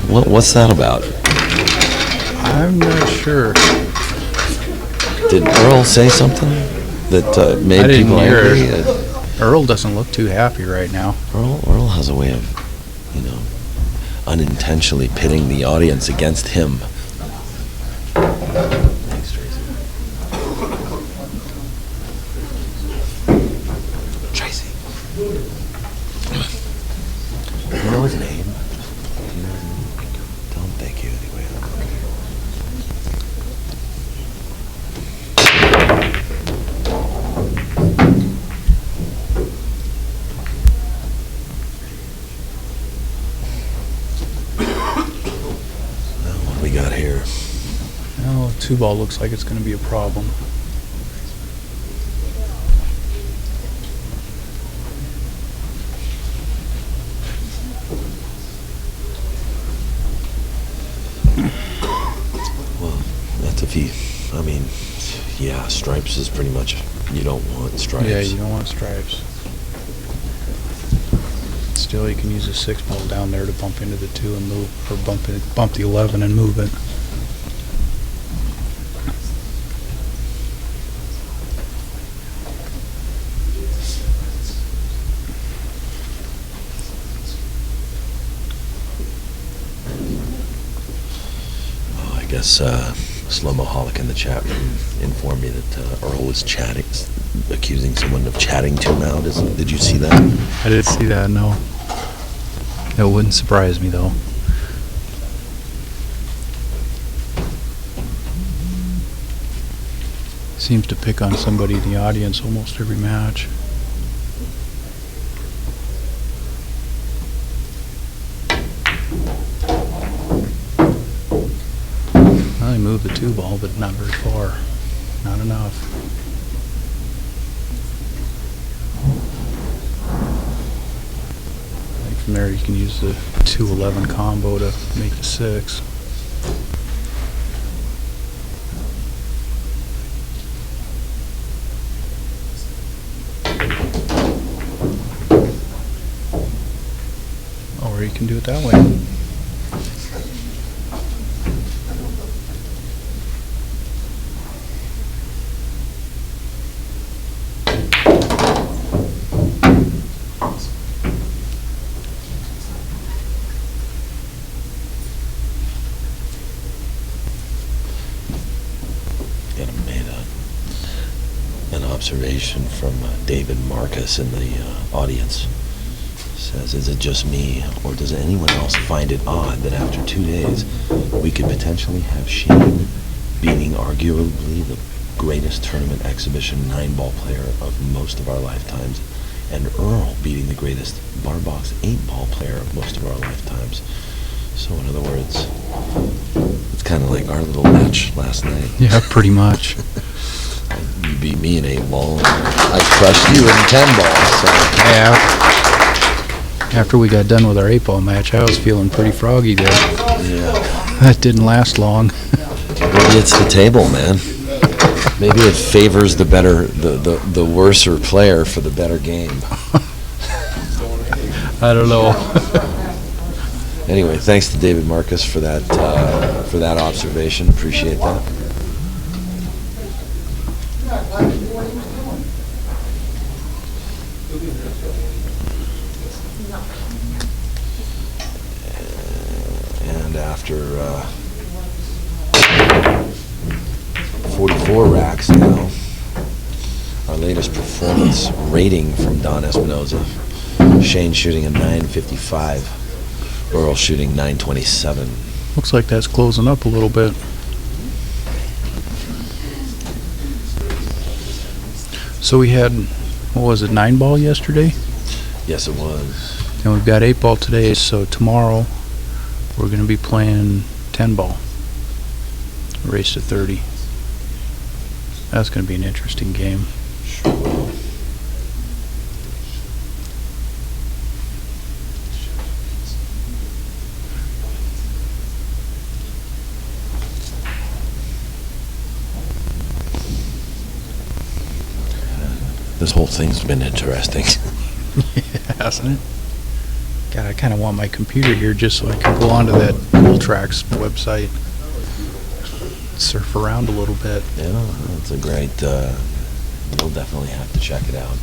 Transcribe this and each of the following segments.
What's that about? I'm not sure. Did Earl say something that made people angry? Earl doesn't look too happy right now. Earl has a way of, unintentionally pitting the audience against him. Thanks, Tracy. Tracy. You know his name? Tell him thank you anyway. What we got here? Oh, 2-ball looks like it's going to be a problem. Well, that's if he, yeah, stripes is pretty much, you don't want stripes. Yeah, you don't want stripes. Still, you can use a 6-ball down there to bump into the 2 and move, or bump the 11 and move it. Well, I guess Slow-Mo Holic in the chat room informed me that Earl was accusing someone of chatting too loud. Did you see that? I didn't see that, no. It wouldn't surprise me, though. Seems to pick on somebody in the audience almost every match. Well, he moved the 2-ball, but not very far. Not enough. From there you can use the 2-11 combo to make the 6. Or you can do it that way. Observation from David Marcus in the audience. Says, is it just me, or does anyone else find it odd that after 2 days we could potentially have Shane beating arguably the greatest tournament exhibition 9-ball player of most of our lifetimes, and Earl beating the greatest bar box 8-ball player of most of our lifetimes? So in other words, it's kind of like our little match last night. Yeah, pretty much. You beat me in 8-ball. I crushed you in 10-ball. So. Yeah. After we got done with our 8-ball match, I was feeling pretty froggy there. Yeah. That didn't last long. Maybe it's the table, man. Maybe it favors the better, the worser player for the better game. I don't know. Anyway, thanks to David Marcus for that observation. Appreciate that. And after 44 racks now, our latest performance rating from Don Espinoza. Shane shooting a 955, Earl shooting 927. Looks like that's closing up a little bit. So we had, what was it, 9-ball yesterday? Yes, it was. And we've got 8-ball today, so tomorrow we're going to be playing 10-ball. Race to 30. That's going to be an interesting game. Sure will. This whole thing's been interesting. Yeah, hasn't it? God, I kind of want my computer here just so I can go onto that Pool Tracks website, surf around a little bit. Yeah, it's a great, you'll definitely have to check it out.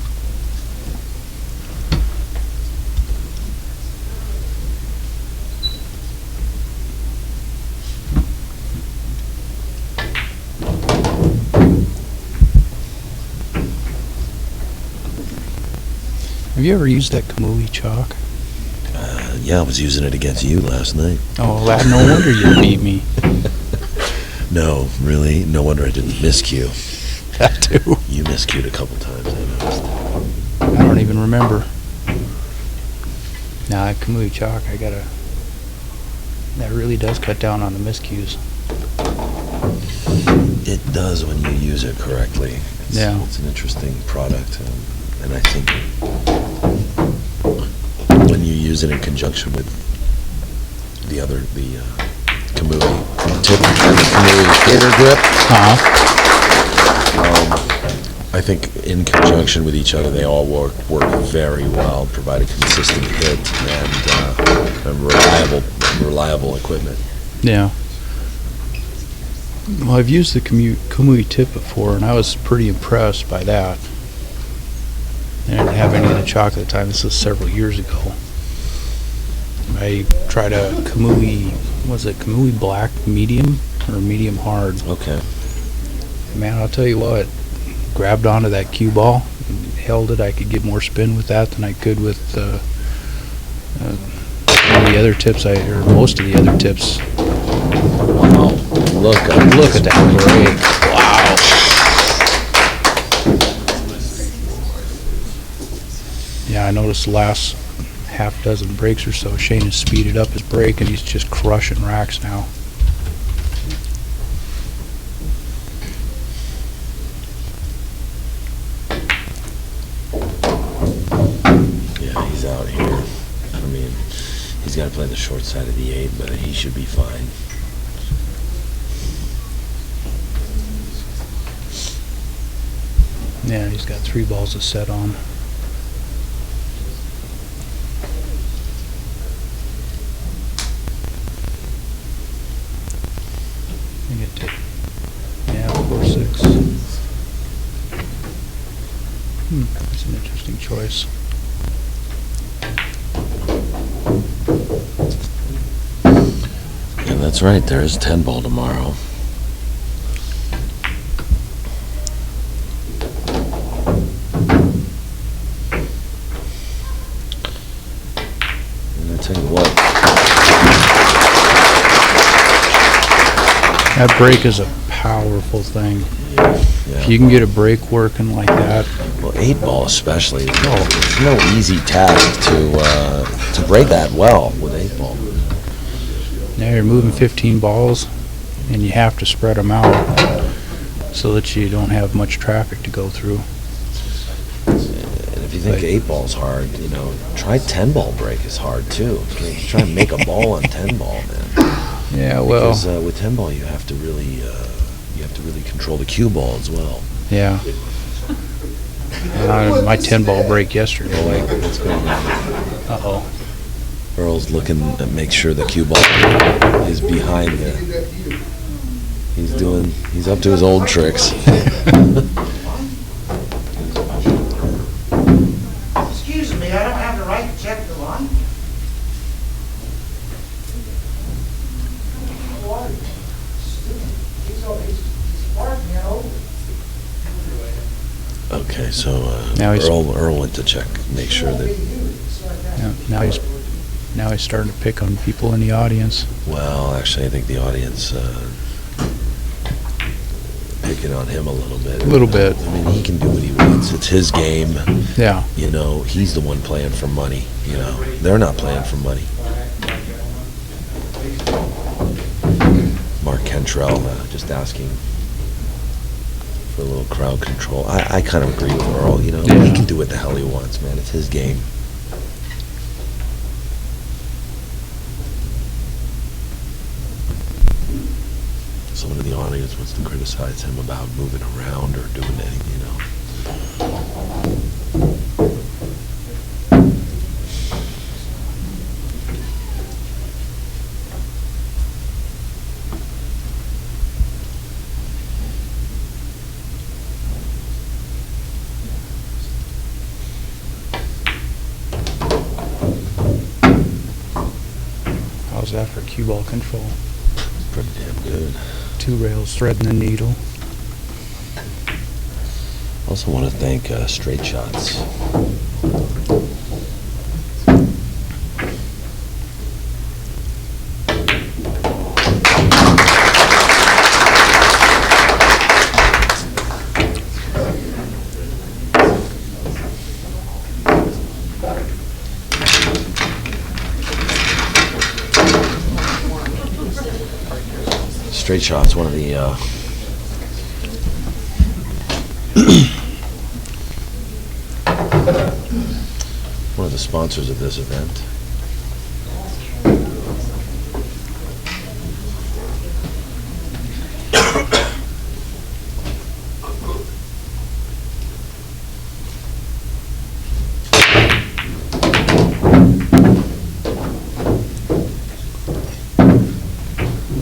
Have you ever used that Kamui chalk? Yeah, I was using it against you last night. Oh, that, no wonder you beat me. No, really? No wonder I didn't miscue. That too. You miscued a couple times, I noticed. I don't even remember. Nah, that Kamui chalk, that really does cut down on the miscues. It does when you use it correctly. Yeah. It's an interesting product, and I think when you use it in conjunction with the Kamui tip and the Kamui hitter grip, I think in conjunction with each other, they all work very well, provide a consistent hit and reliable equipment. Yeah. Well, I've used the Kamui tip before, and I was pretty impressed by that. I didn't have any of the chalk at the time. This was several years ago. I tried a Kamui, Kamui Black Medium or Medium Hard. Okay. Man, I'll tell you what, grabbed onto that cue ball, held it. I could get more spin with that than I could with the other tips, or most of the other tips. Wow. Look at that break. Wow. Yeah, I noticed the last half dozen breaks or so, Shane has speeded up his break and he's just crushing racks now. Yeah, he's out here. I mean, he's got to play the short side of the 8, but he should be fine. Yeah, he's got 3 balls to set on. Yeah, 4-6. That's an interesting choice. Yeah, that's right. There is 10 ball tomorrow. And I tell you what. That break is a powerful thing. Yeah. If you can get a break working like that. Well, 8 ball especially. It's no easy task to break that well with 8 ball. Now you're moving 15 balls, and you have to spread them out so that you don't have much traffic to go through. And if you think 8 ball's hard, try 10 ball break is hard too. Try and make a ball on 10 ball, man. Yeah, well, because with 10 ball you have to really control the cue ball as well. Yeah. My 10 ball break yesterday. Uh-oh. Earl's looking to make sure the cue ball is behind the. He's up to his old tricks. Excuse me, I don't have the right to check the line. Okay, so Now he's- Earl went to check, make sure that. Now he's starting to pick on people in the audience. Well, actually, I think the audience picking on him a little bit. A little bit. I mean, he can do what he wants. It's his game. Yeah. He's the one playing for money. They're not playing for money. Mark Cantrill just asking for a little crowd control. I kind of agree with Earl. He can do what the hell he wants, man. It's his game. Someone in the audience wants to criticize him about moving around or doing anything, How's that for cue ball control? Pretty damn good. 2 rails threading the needle. Also want to thank Straight Shots. Straight Shots, one of the one of the sponsors of this event.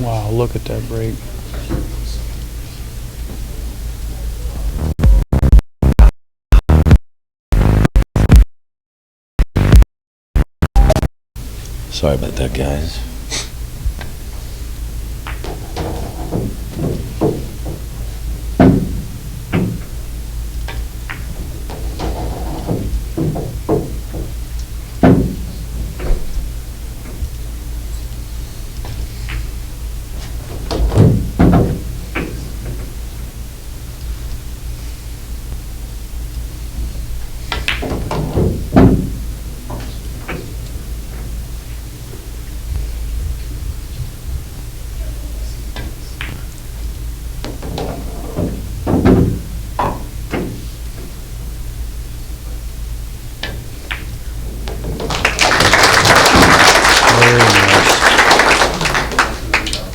Wow, look at that break. Sorry about that, guys.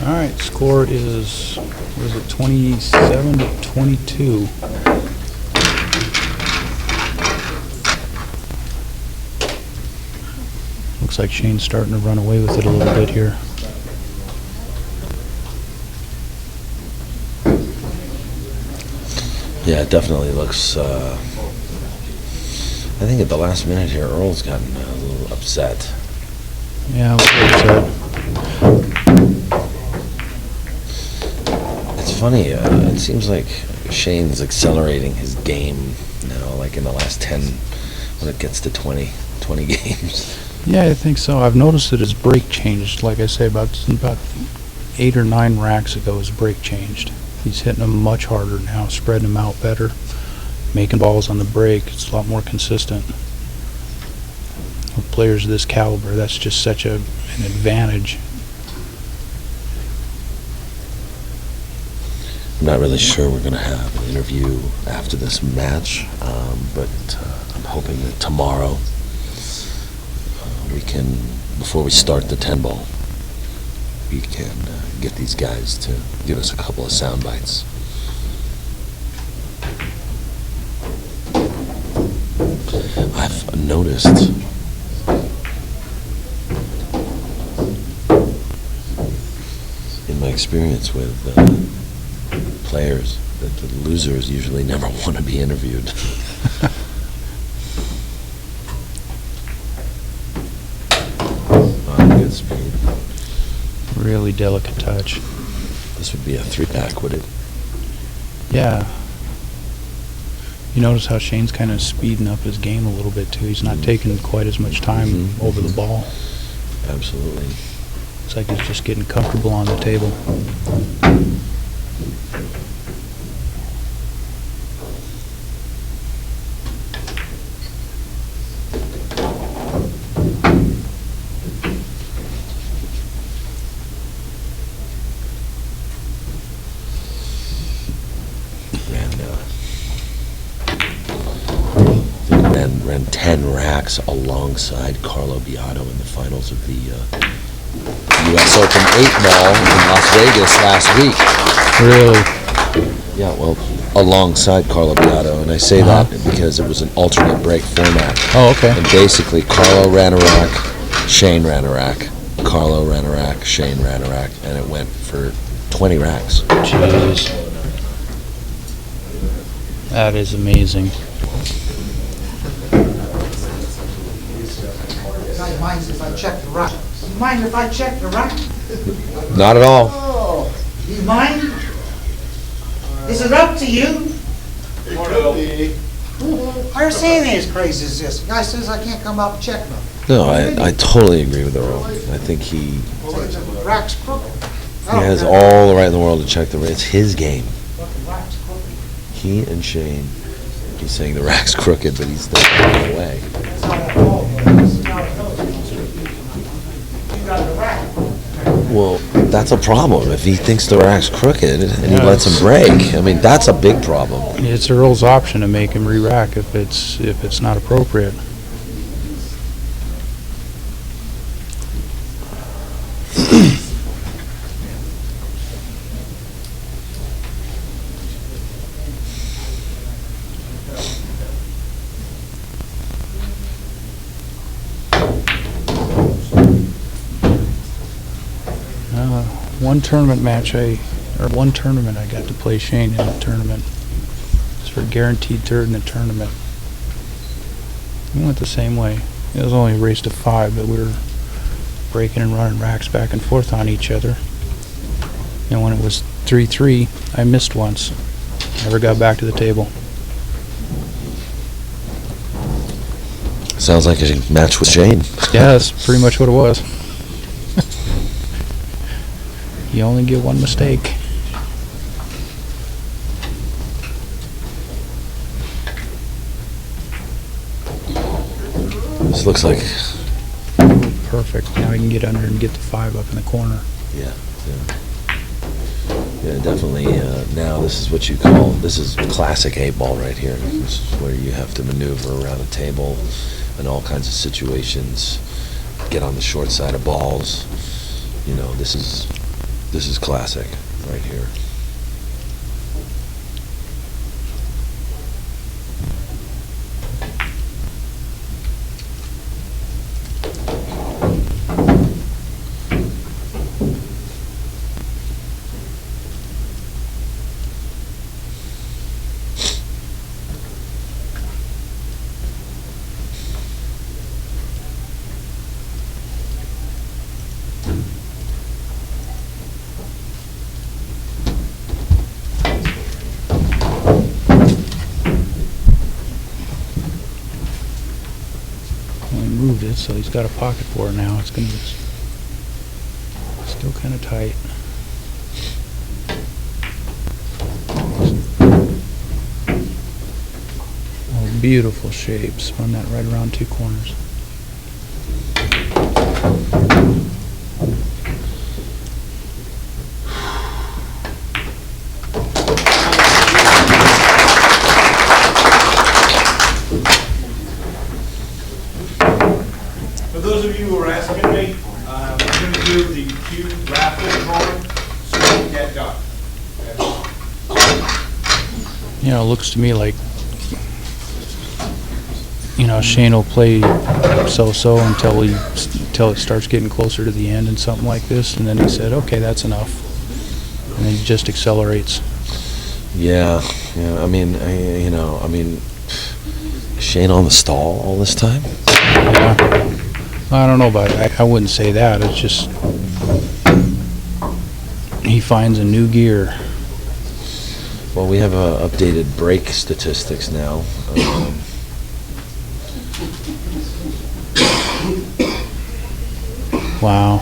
Alright, score is, what is it, 27 to 22. Looks like Shane's starting to run away with it a little bit here. Yeah, it definitely looks, I think at the last minute here, Earl's gotten a little upset. Yeah, a little upset. It's funny, it seems like Shane's accelerating his game now, like in the last 10, when it gets to 20 games. Yeah, I think so. I've noticed that his break changed. Like I say, about 8 or 9 racks ago, his break changed. He's hitting them much harder now, spreading them out better, making balls on the break. It's a lot more consistent. With players of this caliber, that's just such an advantage. I'm not really sure we're going to have an interview after this match, but I'm hoping that tomorrow we can, before we start the 10 ball, we can get these guys to give us a couple of sound bites. I've noticed in my experience with players that the losers usually never want to be interviewed. Good speed. Really delicate touch. This would be a 3-pack, would it? Yeah. You notice how Shane's kind of speeding up his game a little bit too. He's not taking quite as much time over the ball. Absolutely. It's like he's just getting comfortable on the table. Ran 10 racks alongside Carlo Beato in the finals of the U.S. Open 8-ball in Las Vegas last week. Really? Yeah, well, alongside Carlo Beato, and I say that because it was an alternate break format. Oh, okay. And basically, Carlo ran a rack, Shane ran a rack, Carlo ran a rack, Shane ran a rack, and it went for 20 racks. Jeez. That is amazing. Now your mind says I checked the rack. Mind if I check the rack? Not at all. Oh, you mind? Is it up to you? It could be. Are saying as crazy as this? The guy says I can't come up and check them. No, I totally agree with Earl. I think he The rack's crooked. has all the right in the world to check the rack. It's his game. Look, the rack's crooked. He and Shane, he's saying the rack's crooked, but he's still going away. That's how that ball goes. That's how it goes. You got the rack. Well, that's a problem. If he thinks the rack's crooked and he lets him break, I mean, that's a big problem. It's Earl's option to make him re-rack if it's not appropriate. One tournament I got to play Shane in a tournament. It's for guaranteed third in the tournament. We went the same way. It was only a race to 5, but we were breaking and running racks back and forth on each other. And when it was 3-3, I missed once. Never got back to the table. Sounds like a match with Shane. Yeah, that's pretty much what it was. You only get one mistake. This looks like, Perfect. Now I can get under and get the 5 up in the corner. yeah. Yeah, definitely. Now this is what you call, this is classic 8-ball right here. This is where you have to maneuver around a table in all kinds of situations, get on the short side of balls. You know, this is classic right here. Moved it, so he's got a pocket for it now. It's gonna be still kind of tight. Oh, beautiful shape. Spun that right around 2 corners. For those of you who are asking me, we're going to do the cube raffle drawing so we can get done. You know, it looks to me like, you know, Shane will play so-so until it starts getting closer to the end and something like this, and then he said, okay, that's enough. And then he just accelerates. Yeah. I mean, Shane on the stall all this time? Yeah. I don't know about it. I wouldn't say that. It's just he finds a new gear. Well, we have updated brake statistics now. Wow.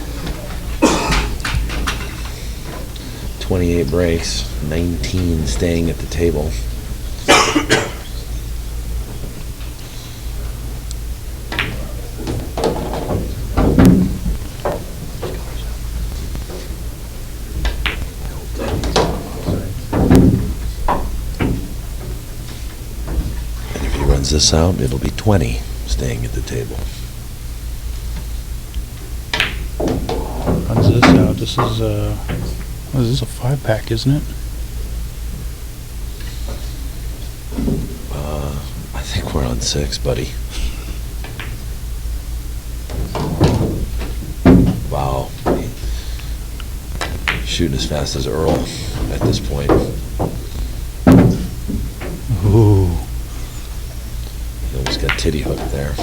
28 breaks, 19 staying at the table. This out, it'll be 20 staying at the table. Runs this out. This is what is this, a 5-pack, isn't it? I think we're on 6, buddy. Wow. Shooting as fast as Earl at this point. Ooh. He almost got titty hooked there.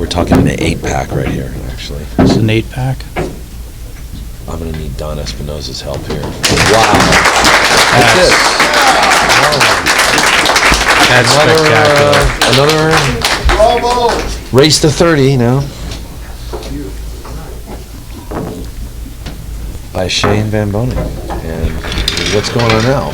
talking an 8-pack right here, actually. It's an 8-pack. I'm gonna need Don Espinosa's help here. Wow. That's it. That's spectacular. Another race to 30 now. By Shane Van Boning. And what's going on now?